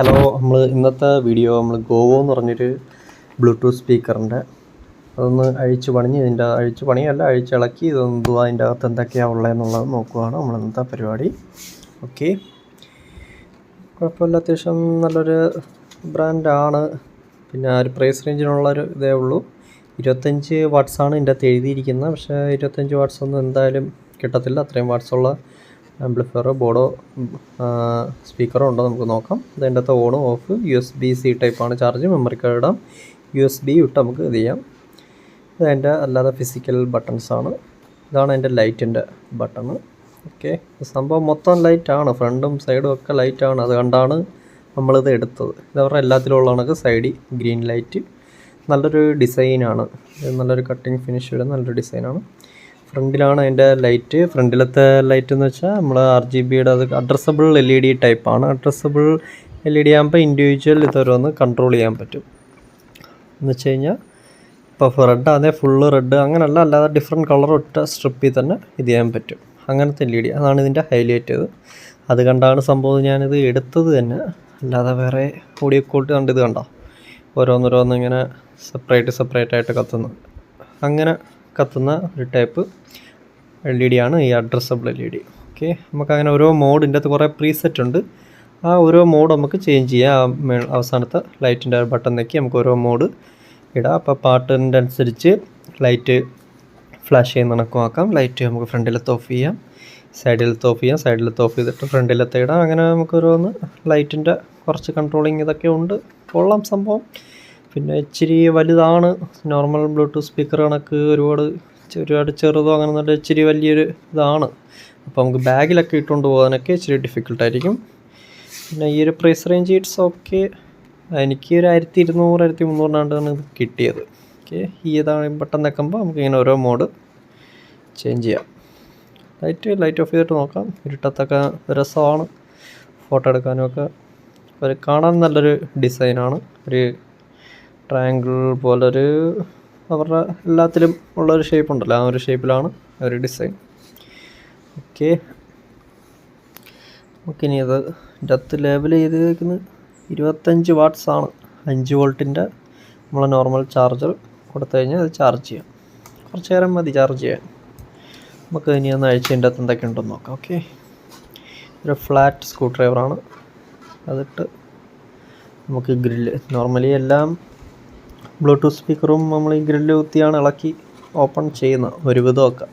Hello, നമ്മൾ ഇന്നത്തെ video ഗോവോ എന്ന് പറഞ്ഞൊരു ബ്ലൂടൂത്ത് സ്പീക്കറിൻ്റെ അതൊന്ന് അഴിച്ച് പണിഞ്ഞ് അഴിച്ചിളക്കി ഇതൊന്നും അതിൻ്റെ അകത്ത് എന്തൊക്കെയാണ് ഉള്ളതെന്നുള്ളത് നോക്കുകയാണ് നമ്മൾ ഇന്നത്തെ പരിപാടി. ഓക്കെ, കുഴപ്പമില്ല, അത്യാവശ്യം നല്ലൊരു ബ്രാൻഡാണ്. പിന്നെ ഒരു പ്രൈസ് റേഞ്ചിനുള്ളൊരു ഇതേ ഉള്ളൂ. 25 വാട്ട്സാണ് ഇതിൻ്റെ അകത്ത് എഴുതിയിരിക്കുന്നത്. പക്ഷേ 25 വാട്ട്സ് ഒന്നും എന്തായാലും കിട്ടത്തില്ല. അത്രയും വാട്ട്സുള്ള ആംപ്ലിഫയറോ ബോർഡോ സ്പീക്കറോ ഉണ്ടോ നമുക്ക് നോക്കാം. ഇതിൻ്റെ അകത്ത് ഓണും ഓഫ് USB-C ടൈപ്പാണ് ചാർജ്. മെമ്മറി കാർഡ് ഇടാം. USB ഇട്ട് നമുക്ക് ഇത് ചെയ്യാം. ഇതതിൻ്റെ അല്ലാതെ ഫിസിക്കൽ ബട്ടൺസാണ്. ഇതാണ് അതിൻ്റെ ലൈറ്റിൻ്റെ ബട്ടണ്. ഓക്കെ, സംഭവം മൊത്തം ലൈറ്റാണ്, ഫ്രണ്ടും സൈഡും ഒക്കെ ലൈറ്റാണ്. അത് കണ്ടാണ് നമ്മളിത് എടുത്തത്. ഇതവരുടെ എല്ലാത്തിലും ഉള്ള കണക്ക് സൈഡിൽ ഗ്രീൻ ലൈറ്റ്. നല്ലൊരു ഡിസൈനാണ്, നല്ലൊരു കട്ടിങ് ഫിനിഷ് വരുന്ന നല്ലൊരു ഡിസൈനാണ്. ഫ്രണ്ടിലാണ് അതിൻ്റെ ലൈറ്റ്. ഫ്രണ്ടിലത്തെ ലൈറ്റ് എന്ന് വെച്ചാൽ നമ്മൾ RGBയുടെ അത് അഡ്രസ്സബിൾ LED ടൈപ്പാണ്. അഡ്രസ്സബിൾ LED ആകുമ്പോൾ ഇൻഡിവിജ്വൽ ഇതൊരോന്ന് കൺട്രോൾ ചെയ്യാൻ പറ്റും. എന്ന് വെച്ച് കഴിഞ്ഞാൽ ഇപ്പോൾ റെഡ് അതേ ഫുള്ള് റെഡ് അങ്ങനെയല്ല, അല്ലാതെ ഡിഫറെൻറ്റ് കളർ ഒറ്റ സ്ട്രിപ്പിൽ തന്നെ ഇത് ചെയ്യാൻ പറ്റും. അങ്ങനത്തെ LED അതാണ് ഇതിൻ്റെ ഹൈലൈറ്റ്. അത് കണ്ടാണ് സംഭവം ഞാനിത് എടുത്തത് തന്നെ, അല്ലാതെ വേറെ ഓഡിയോ ക്വാളിറ്റി കണ്ട് ഇത് കണ്ടോ ഓരോന്നോരോന്ന് ഇങ്ങനെ സെപ്പറേറ്റ് ആയിട്ട് കത്തുന്നത്. അങ്ങനെ കത്തുന്ന ഒരു ടൈപ്പ് LED ആണ് ഈ അഡ്രസ്സബിൾ LED. ഓക്കെ, നമുക്കങ്ങനെ ഓരോ മോഡിൻ്റെ അകത്ത് കുറേ പ്രീസെറ്റ് ഉണ്ട്. ആ ഓരോ മോഡ് നമുക്ക് ചേഞ്ച് ചെയ്യാം. അവസാനത്തെ ലൈറ്റിൻ്റെ ബട്ടൺ നെക്കി നമുക്ക് ഓരോ മോഡ് ഇടാം. അപ്പോൾ പാട്ടിൻ്റെ അനുസരിച്ച് ലൈറ്റ് ഫ്ലാഷ് ചെയ്യുന്ന കണക്കുമാക്കാം. ലൈറ്റ് നമുക്ക് ഫ്രണ്ടിലത്തെ ഓഫ് ചെയ്യാം, സൈഡിലത്തെ ഓഫ് ചെയ്യാം, സൈഡിലത്തെ ഓഫ് ചെയ്തിട്ട് ഫ്രണ്ടിലത്തെ ഇടാം. അങ്ങനെ നമുക്കൊരോന്ന് ലൈറ്റിൻ്റെ കുറച്ച് കൺട്രോളിങ് ഇതൊക്കെ ഉണ്ട്. കൊള്ളാം സംഭവം. പിന്നെ ഇച്ചിരി വലുതാണ്. നോർമൽ ബ്ലൂടൂത്ത് സ്പീക്കർ കണക്ക് ഒരുപാട് ചെറുതോ അങ്ങനെ നല്ല ഇച്ചിരി വലിയൊരു ഇതാണ്. അപ്പോൾ നമുക്ക് ബാഗിലൊക്കെ ഇട്ടുകൊണ്ട് പോകാനൊക്കെ ഇച്ചിരി ഡിഫിക്കൽട്ടായിരിക്കും. പിന്നെ ഈ ഒരു പ്രൈസ് റേഞ്ച് ഇറ്റ്സ് ഓക്കെ. എനിക്ക് ഒരു 1200 1300 ഇത് കിട്ടിയത്. ഓക്കെ, ഈ ഇതാണ് ബട്ടൺ നിൽക്കുമ്പോൾ നമുക്കിങ്ങനെ ഓരോ മോഡ് ചേഞ്ച് ചെയ്യാം. ലൈറ്റ് ഓഫ് ചെയ്തിട്ട് നോക്കാം. ഇരുട്ടത്തൊക്കെ രസമാണ് ഫോട്ടോ എടുക്കാനും ഒക്കെ. ഒരു കാണാൻ നല്ലൊരു ഡിസൈനാണ്. ഒരു ട്രയാങ്കിൾ പോലൊരു അവരുടെ എല്ലാത്തിലും ഉള്ളൊരു ഷേപ്പ് ഉണ്ടല്ലോ, ആ ഒരു ഷേപ്പിലാണ് ഒരു ഡിസൈൻ. ഓക്കെ, നമുക്കിനി അത് ഇതിനകത്ത് ലേബൽ ചെയ്തേക്കുന്നത് 25 വാട്ട്സാണ്. 5 വോൾട്ടിൻ്റെ നമ്മളെ നോർമൽ ചാർജർ കൊടുത്തു കഴിഞ്ഞാൽ അത് ചാർജ് ചെയ്യാം. കുറച്ച് നേരം മതി ചാർജ് ചെയ്യാൻ. നമുക്ക് ഇനി ഒന്ന് അഴിച്ചതിൻ്റെ അകത്ത് എന്തൊക്കെ ഉണ്ടെന്ന് നോക്കാം. ഓക്കെ, ഒരു ഫ്ലാറ്റ് സ്ക്രൂ ഡ്രൈവറാണ്. അതിട്ട് നമുക്ക് ഗ്രില്ല്, നോർമലി എല്ലാം ബ്ലൂടൂത്ത് സ്പീക്കറും നമ്മൾ ഈ ഗ്രില്ല് കുത്തിയാണ് ഇളക്കി ഓപ്പൺ ചെയ്യുന്നത്. ഒരുവിധമൊക്കെ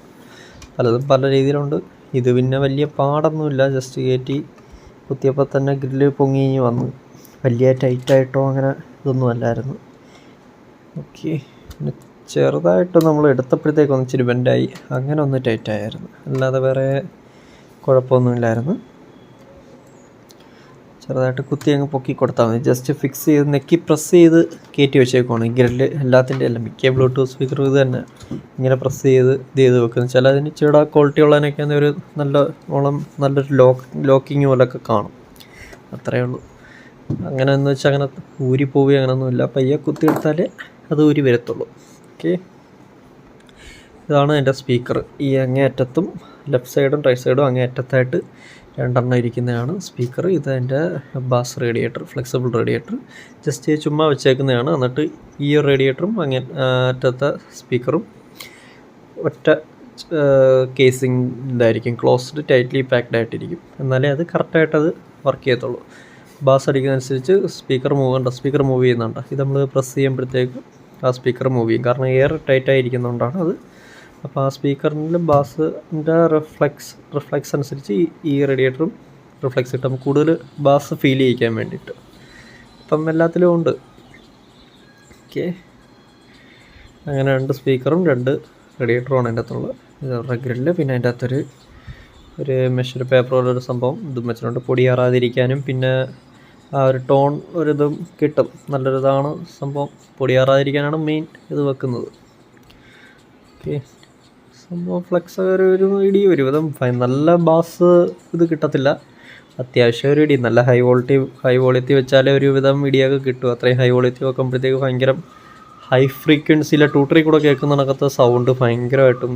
പലതും പല രീതിയിലുണ്ട്. ഇത് പിന്നെ വലിയ പാടൊന്നുമില്ല, ജസ്റ്റ് കയറ്റി കുത്തിയപ്പോൾ തന്നെ ഗ്രില്ല് പൊങ്ങി വന്നു. വലിയ ടൈറ്റായിട്ടോ അങ്ങനെ ഇതൊന്നും അല്ലായിരുന്നു. ഓക്കെ, പിന്നെ ചെറുതായിട്ട് നമ്മൾ എടുത്തപ്പോഴത്തേക്കൊന്ന് ഇച്ചിരി ബെൻഡായി, അങ്ങനെ ഒന്ന് ടൈറ്റായിരുന്നു, അല്ലാതെ വേറെ കുഴപ്പമൊന്നുമില്ലായിരുന്നു. ചെറുതായിട്ട് കുത്തി അങ്ങ് പൊക്കി കൊടുത്താൽ മതി. ജസ്റ്റ് ഫിക്സ് ചെയ്ത് നെക്കി പ്രസ് ചെയ്ത് കയറ്റി വെച്ചേക്കുവാണ്. ഗ്രില്ല് എല്ലാത്തിൻ്റെ അല്ല, മിക്ക ബ്ലൂടൂത്ത് സ്പീക്കറും ഇത് തന്നെ ഇങ്ങനെ പ്രസ് ചെയ്ത് വെക്കുന്നത്. ചില അതിന് ചെറുതാ ക്വാളിറ്റി ഉള്ളതിനൊക്കെ ഒരു നല്ലൊരു ലോക്കിങ് പോലൊക്കെ കാണും. അത്രയേ ഉള്ളൂ. അങ്ങനെ എന്ന് വെച്ചാൽ അങ്ങനെ ഊരിപ്പോവുകയോ അങ്ങനെയൊന്നുമില്ല. പയ്യെ കുത്തിയെടുത്താലേ അത് ഊരി വരത്തുള്ളൂ. ഓക്കെ, ഇതാണ് എൻ്റെ സ്പീക്കർ. ഈ അങ്ങേയറ്റത്തും ലെഫ്റ്റ് സൈഡും റൈറ്റ് സൈഡും അങ്ങേയറ്റത്തായിട്ട് 2 എണ്ണം ഇരിക്കുന്നതാണ് സ്പീക്കർ. ഇത് എൻ്റെ bass radiator, flexible radiator just ചുമ്മാ വെച്ചേക്കുന്നതാണ്. എന്നിട്ട് ഈ റേഡിയേറ്ററും അങ്ങേ അറ്റത്തെ സ്പീക്കറും ഒറ്റ കേസിങ് ഇതായിരിക്കും, ക്ലോസ്ഡ് ടൈറ്റ്ലി പാക്ഡ് ആയിട്ടിരിക്കും. എന്നാലേ അത് കറക്റ്റായിട്ടത് വർക്ക് ചെയ്യത്തുള്ളൂ. ബാസ് അടിക്കുന്നതനുസരിച്ച് സ്പീക്കർ മൂവ് ചെയ്യുന്നുണ്ട്. ഇത് നമ്മൾ പ്രസ് ചെയ്യുമ്പോഴത്തേക്ക് ആ സ്പീക്കർ മൂവ് ചെയ്യും, കാരണം എയർ ടൈറ്റായിരിക്കുന്നതുകൊണ്ടാണ് അത്. അപ്പോൾ ആ സ്പീക്കറിൻ്റെ ബാസിൻ്റെ റിഫ്ലെക്സ് അനുസരിച്ച് ഈ റേഡിയേറ്ററും റിഫ്ലെക്സ് കിട്ടും, കൂടുതൽ ബാസ് ഫീൽ ചെയ്യിക്കാൻ വേണ്ടിയിട്ട്. അപ്പം എല്ലാത്തിലും ഉണ്ട്. ഓക്കെ, അങ്ങനെ 2 സ്പീക്കറും 2 റേഡിയേറ്ററുമാണ് അതിൻ്റെ അകത്തുള്ളത്. ഇത് ഗ്രില്ല്. പിന്നെ അതിൻ്റെ അകത്തൊരു മെഷർ പേപ്പർ പോലൊരു സംഭവം ഇതും വെച്ചിട്ടുണ്ട്, പൊടിയാറാതിരിക്കാനും. പിന്നെ ആ ഒരു ടോൺ ഒരിതും കിട്ടും, നല്ലൊരിതാണ് സംഭവം. പൊടിയാറാതിരിക്കാനാണ് മെയിൻ ഇത് വെക്കുന്നത്. ഓക്കെ, സംഭവം ഫ്ലെക്സ് ഒരു ഇടി ഒരുവിധം നല്ല ബാസ് ഇത് കിട്ടത്തില്ല. അത്യാവശ്യം ഒരു ഇടി, നല്ല ഹൈ വോളിയത്തി വെച്ചാലേ ഒരുവിധം ഇടിയൊക്കെ കിട്ടും. അത്രയും ഹൈ വോളിയത്തി വെക്കുമ്പോഴത്തേക്ക് ഭയങ്കര ഹൈ ഫ്രീക്വൻസിയിലെ ട്യൂട്ടറി കൂടെ കേൾക്കുന്നതിനകത്ത് സൗണ്ട് ഭയങ്കരമായിട്ടും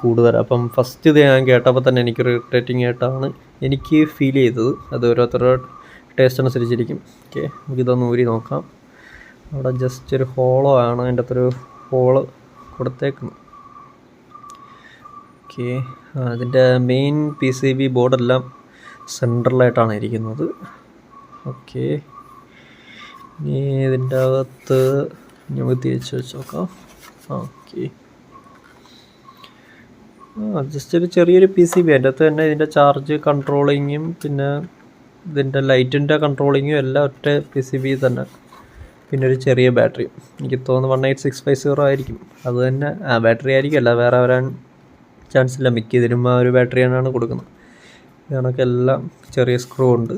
കൂടുതലാണ്. അപ്പം ഫസ്റ്റ് ഇത് ഞാൻ കേട്ടപ്പോൾ തന്നെ എനിക്കൊരു ഇറിറ്റേറ്റിംഗ് ആയിട്ടാണ് എനിക്ക് ഫീൽ ചെയ്തത്. അത് ഓരോരുത്തരുടെ ടേസ്റ്റ് അനുസരിച്ചിരിക്കും. ഓക്കെ, നമുക്കിതൊന്ന് ഊരി നോക്കാം. അവിടെ ജസ്റ്റ് ഒരു ഹോളോ ആണ്, അതിൻ്റെ അകത്തൊരു ഹോള് കൊടുത്തേക്കുന്നത്. ഓക്കെ, അതിൻ്റെ മെയിൻ PCB ബോർഡെല്ലാം സെൻട്രലായിട്ടാണ് ഇരിക്കുന്നത്. ഓക്കെ, ഇനി ഇതിൻ്റെ അകത്ത് നമുക്ക് തിരിച്ച് വെച്ച് നോക്കാം. ഓക്കെ, ജസ്റ്റ് ഒരു ചെറിയൊരു PCB, അതിൻ്റെ അകത്ത് തന്നെ ഇതിൻ്റെ ചാർജ് കൺട്രോളിങ്ങും പിന്നെ ഇതിൻ്റെ ലൈറ്റിൻ്റെ കൺട്രോളിങ്ങും എല്ലാം ഒറ്റ PCB തന്നെ. പിന്നെ ഒരു ചെറിയ ബാറ്ററി, എനിക്ക് തോന്നുന്നു 18650 ആയിരിക്കും. അത് തന്നെ ബാറ്ററി ആയിരിക്കും, അല്ല വേറെ വരാൻ ചാൻസ് ഇല്ല. മിക്ക ഇതിനും ആ ഒരു ബാറ്ററി തന്നെയാണ് കൊടുക്കുന്നത്. ഇതിനൊക്കെല്ലാം ചെറിയ സ്ക്രൂ ഉണ്ട്,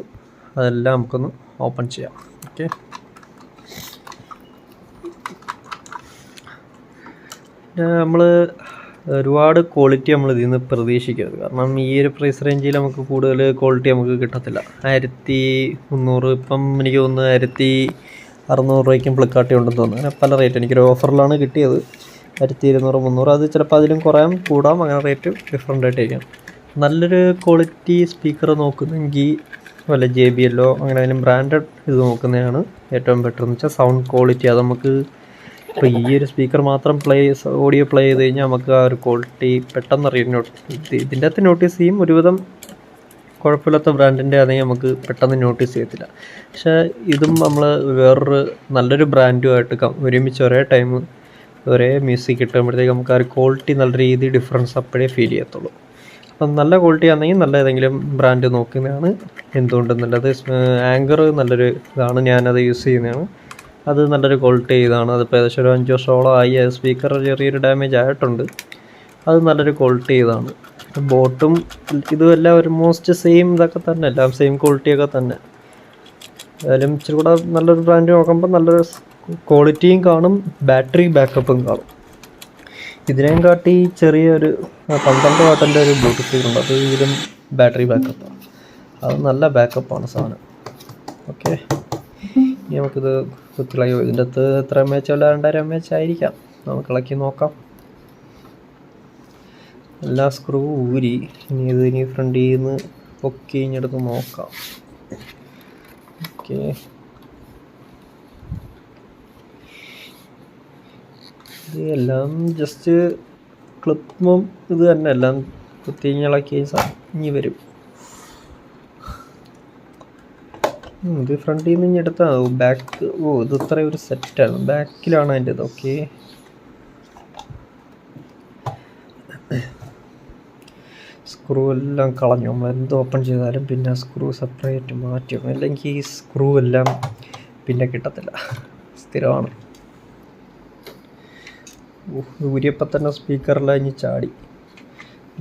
അതെല്ലാം നമുക്കൊന്ന് ഓപ്പൺ ചെയ്യാം. ഓക്കെ, നമ്മൾ ഒരുപാട് ക്വാളിറ്റി നമ്മൾ ഇതിൽ നിന്ന് പ്രതീക്ഷിക്കരുത്. കാരണം ഈ ഒരു പ്രൈസ് റേഞ്ചിൽ നമുക്ക് കൂടുതൽ ക്വാളിറ്റി നമുക്ക് കിട്ടത്തില്ല. 1300, ഇപ്പം എനിക്ക് തോന്നുന്നു 1600 രൂപയ്ക്കും ഫ്ലിപ്കാർട്ടിൽ ഉണ്ടെന്ന് തോന്നുന്നു. അങ്ങനെ പല റേറ്റ്, എനിക്കൊരു ഓഫറിലാണ് കിട്ടിയത്. 1200, 300, അത് ചിലപ്പോൾ അതിലും കുറയാം കൂടാം, അങ്ങനെ റേറ്റ് ഡിഫറൻ്റ് ആയിട്ടിരിക്കാം. നല്ലൊരു ക്വാളിറ്റി സ്പീക്കർ നോക്കുന്നെങ്കിൽ വല്ല JBL അങ്ങനെ അതിലും ബ്രാൻഡഡ് ഇത് നോക്കുന്നതാണ് ഏറ്റവും ബെറ്റർ. എന്ന് വെച്ചാൽ സൗണ്ട് ക്വാളിറ്റി, അത് നമുക്ക് ഇപ്പോൾ ഈ ഒരു സ്പീക്കർ മാത്രം ഓഡിയോ പ്ലേ ചെയ്ത് കഴിഞ്ഞാൽ നമുക്ക് ആ ഒരു ക്വാളിറ്റി പെട്ടെന്ന് അറിയാം. ഇതിൻ്റെ അകത്ത് നോട്ടീസ് ചെയ്യും. ഒരുവിധം കുഴപ്പമില്ലാത്ത ബ്രാൻഡിൻ്റെ ആണെങ്കിൽ നമുക്ക് പെട്ടെന്ന് നോട്ടീസ് ചെയ്യത്തില്ല. പക്ഷേ ഇതും നമ്മൾ വേറൊരു നല്ലൊരു ബ്രാൻഡുമായിട്ട് ഒരുമിച്ച് ഒരേ ടൈം ഒരേ മ്യൂസിക് കിട്ടുമ്പോഴത്തേക്ക് നമുക്ക് ആ ഒരു ക്വാളിറ്റി നല്ല രീതിയിൽ ഡിഫറൻസ് അപ്പോഴേ ഫീൽ ചെയ്യത്തുള്ളൂ. അപ്പം നല്ല ക്വാളിറ്റി ആണെങ്കിൽ നല്ല ഏതെങ്കിലും ബ്രാൻഡ് നോക്കുന്നതാണ് എന്തുകൊണ്ടും നല്ലത്. ആങ്കർ നല്ലൊരു ഇതാണ്, ഞാനത് യൂസ് ചെയ്യുന്നതാണ്. അത് നല്ലൊരു ക്വാളിറ്റി ഇതാണ്. അതിപ്പോൾ ഏകദേശം ഒരു 5 വർഷമോളം ആയി. സ്പീക്കർ ചെറിയൊരു ഡാമേജ് ആയിട്ടുണ്ട്. അത് നല്ലൊരു ക്വാളിറ്റി ഇതാണ്. ബോട്ടും ഇതും എല്ലാം ഓൾമോസ്റ്റ് സെയിം ഇതൊക്കെ തന്നെ, എല്ലാം സെയിം ക്വാളിറ്റിയൊക്കെ തന്നെ. ഏതായാലും ഇച്ചിരി കൂടെ നല്ലൊരു ബ്രാൻഡ് നോക്കുമ്പോൾ നല്ലൊരു ക്വാളിറ്റിയും കാണും, ബാറ്ററി ബാക്കപ്പും കാണും. ഇതിനെയും കാട്ടി ചെറിയൊരു 12 വാട്ടിൻ്റെ ഒരു ബ്ലൂടൂത്ത് സ്പീക്കർ ഉണ്ട്, അത് ഇതിലും ബാറ്ററി ബാക്കപ്പാണ്. അത് നല്ല ബാക്കപ്പാണ് സാധനം. ഓക്കെ, ഇനി നമുക്കിത് കുത്തിളയോ, ഇതിൻ്റെ അകത്ത് എത്ര MAH അല്ല 2000 MAH ആയിരിക്കാം. നമുക്ക് ഇളക്കി നോക്കാം. എല്ലാ സ്ക്രൂ ഊരി ഇനി ഫ്രണ്ടിൽ നിന്ന് പൊക്കി ഇങ്ങെടുത്ത് നോക്കാം. ഓക്കെ, ഇത് എല്ലാം ജസ്റ്റ് ക്ലിപ്പും ഇത് തന്നെ, എല്ലാം കുത്തി ഇളക്കി ഇനി വരും. ഇത് ഫ്രണ്ടിൽ നിന്ന് ഇനി എടുത്താൽ ബാക്ക്. ഇത് ഇത്ര ഒരു സെറ്റാണ്, ബാക്കിലാണ് അതിൻ്റെ ഇത്. ഓക്കെ, സ്ക്രൂ എല്ലാം കളഞ്ഞു. നമ്മൾ എന്ത് ഓപ്പൺ ചെയ്താലും പിന്നെ സ്ക്രൂ സെപ്പറേറ്റ് മാറ്റും, അല്ലെങ്കിൽ ഈ സ്ക്രൂ എല്ലാം പിന്നെ കിട്ടത്തില്ല, സ്ഥിരമാണ്. ഊരിയപ്പോൾ തന്നെ സ്പീക്കറെല്ലാം ഇനി ചാടി.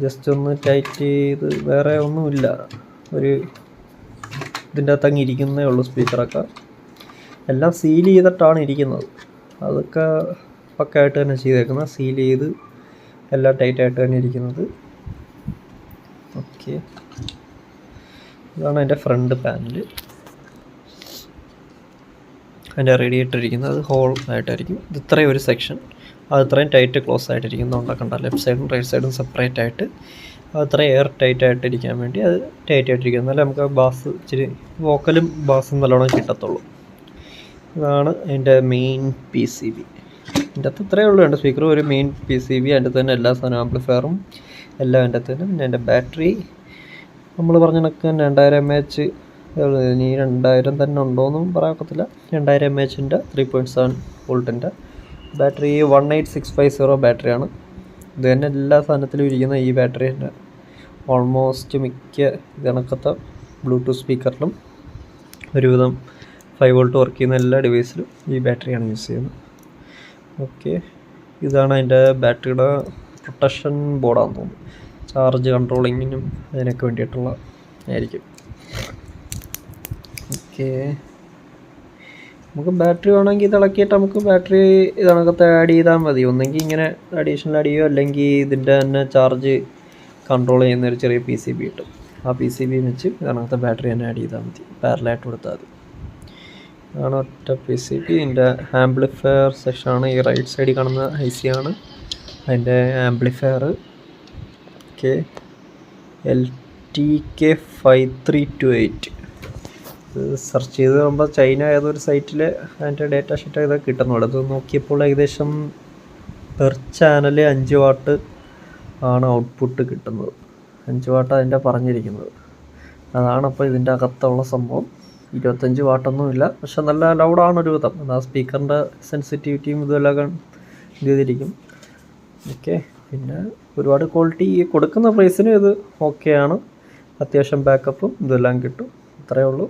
ജസ്റ്റ് ഒന്ന് ടൈറ്റ് ചെയ്ത്, വേറെ ഒന്നുമില്ല, ഒരു ഇതിൻ്റെ അകത്ത് അങ്ങ് ഇരിക്കുന്നേ ഉള്ളൂ. സ്പീക്കറൊക്കെ എല്ലാം സീൽ ചെയ്തിട്ടാണ് ഇരിക്കുന്നത്. അതൊക്കെ പക്കായിട്ട് തന്നെ ചെയ്തേക്കുന്നത്, സീൽ ചെയ്ത് എല്ലാം ടൈറ്റായിട്ട് തന്നെ ഇരിക്കുന്നത്. ഓക്കെ, ഇതാണ് അതിൻ്റെ ഫ്രണ്ട് പാനൽ. അതിൻ്റെ റേഡിയേറ്റർ ഇരിക്കുന്നത് അത് ഹോൾ ആയിട്ടായിരിക്കും. ഇത് ഇത്രയും ഒരു സെക്ഷൻ, അത് ഇത്രയും ടൈറ്റ് ക്ലോസ് ആയിട്ടിരിക്കുന്നത് കണ്ട, ലെഫ്റ്റ് സൈഡും റൈറ്റ് സൈഡും സെപ്പറേറ്റ് ആയിട്ട് അത് ഇത്രയും എയർ ടൈറ്റ് ആയിട്ടിരിക്കാൻ വേണ്ടി അത് ടൈറ്റ് ആയിട്ടിരിക്കും. എന്നാലും നമുക്ക് ബാസ് ഇച്ചിരി വോക്കലും ബാസും നല്ലോണം കിട്ടത്തുള്ളൂ. ഇതാണ് അതിൻ്റെ മെയിൻ PCB. അതിൻ്റെ അകത്ത് ഇത്രയേ ഉള്ളൂ. എൻ്റെ സ്പീക്കർ ഒരു മെയിൻ PCB, അതിൻ്റെ തന്നെ എല്ലാ സാധനവും ആംപ്ലിഫയറും എല്ലാം അതിൻ്റെ അകത്ത് തന്നെ. പിന്നെ എൻ്റെ ബാറ്ററി നമ്മൾ പറഞ്ഞ കണക്ക് 2000 MAH. ഇനി 2000 തന്നെ ഉണ്ടോയെന്നും പറയാക്കത്തില്ല. 2000 MAHൻ്റെ 3.7 വോൾട്ടിൻ്റെ ബാറ്ററി. 18650 ബാറ്ററിയാണ്. ഇത് തന്നെ എല്ലാ സാധനത്തിലും ഇരിക്കുന്ന ഈ ബാറ്ററി തന്നെ. ഓൾമോസ്റ്റ് മിക്ക കണക്കത്തെ ബ്ലൂടൂത്ത് സ്പീക്കറിലും ഒരുവിധം 5 വോൾട്ട് വർക്ക് ചെയ്യുന്ന എല്ലാ ഡിവൈസിലും ഈ ബാറ്ററിയാണ് യൂസ് ചെയ്യുന്നത്. ഓക്കെ, ഇതാണ് അതിൻ്റെ ബാറ്ററിയുടെ പ്രൊട്ടക്ഷൻ ബോർഡാണെന്ന് തോന്നുന്നു. ചാർജ് കൺട്രോളിങ്ങിനും അതിനൊക്കെ വേണ്ടിയിട്ടുള്ള ആയിരിക്കും. ഓക്കെ, നമുക്ക് ബാറ്ററി വേണമെങ്കിൽ ഇത് ഇളക്കിയിട്ട് നമുക്ക് ബാറ്ററി ഇതണക്കത്തെ ആഡ് ചെയ്താൽ മതി. ഒന്നെങ്കിൽ ഇങ്ങനെ അഡീഷണൽ ആഡ് ചെയ്യുമോ, അല്ലെങ്കിൽ ഇതിൻ്റെ തന്നെ ചാർജ് കൺട്രോൾ ചെയ്യുന്ന ഒരു ചെറിയ PCB കിട്ടും. ആ PCB വെച്ച് ഇതണക്കത്തെ ബാറ്ററി തന്നെ ആഡ് ചെയ്താൽ മതി, പാരലായിട്ട് കൊടുത്താൽ മതി. അതാണ് ഒറ്റ PCB. ഇതിൻ്റെ ആംപ്ലിഫയർ സെക്ഷനാണ് ഈ റൈറ്റ് സൈഡിൽ കാണുന്ന IC ആണ് അതിൻ്റെ ആംപ്ലിഫയർ. ഓക്കെ, LTK5328 സെർച്ച് ചെയ്ത് വരുമ്പോൾ ചൈന ഏതൊരു സൈറ്റിൽ അതിൻ്റെ ഡേറ്റ ഷീറ്റ് ഇതൊക്കെ കിട്ടുന്നുള്ളൂ. അത് നോക്കിയപ്പോൾ ഏകദേശം പെർ ചാനൽ 5 വാട്ട് ആണ് ഔട്ട്പുട്ട് കിട്ടുന്നത്. 5 വാട്ട് അതിൻ്റെ പറഞ്ഞിരിക്കുന്നത്. അതാണ് അപ്പോൾ ഇതിൻ്റെ അകത്തുള്ള സംഭവം. 25 വാട്ടൊന്നുമില്ല, പക്ഷെ നല്ല ലൗഡാണ് ഒരു വിധം. ആ സ്പീക്കറിൻ്റെ സെൻസിറ്റിവിറ്റിയും ഇതെല്ലാം ഇത് ചെയ്തിരിക്കും. ഓക്കെ, പിന്നെ ഒരുപാട് ക്വാളിറ്റി കൊടുക്കുന്ന പ്രൈസിന് ഇത് ഓക്കെയാണ്. അത്യാവശ്യം ബാക്കപ്പും ഇതെല്ലാം കിട്ടും. അത്രയേ ഉള്ളൂ.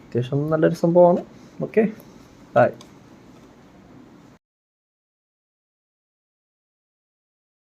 അത്യാവശ്യം നല്ലൊരു സംഭവമാണ്. Okay, by.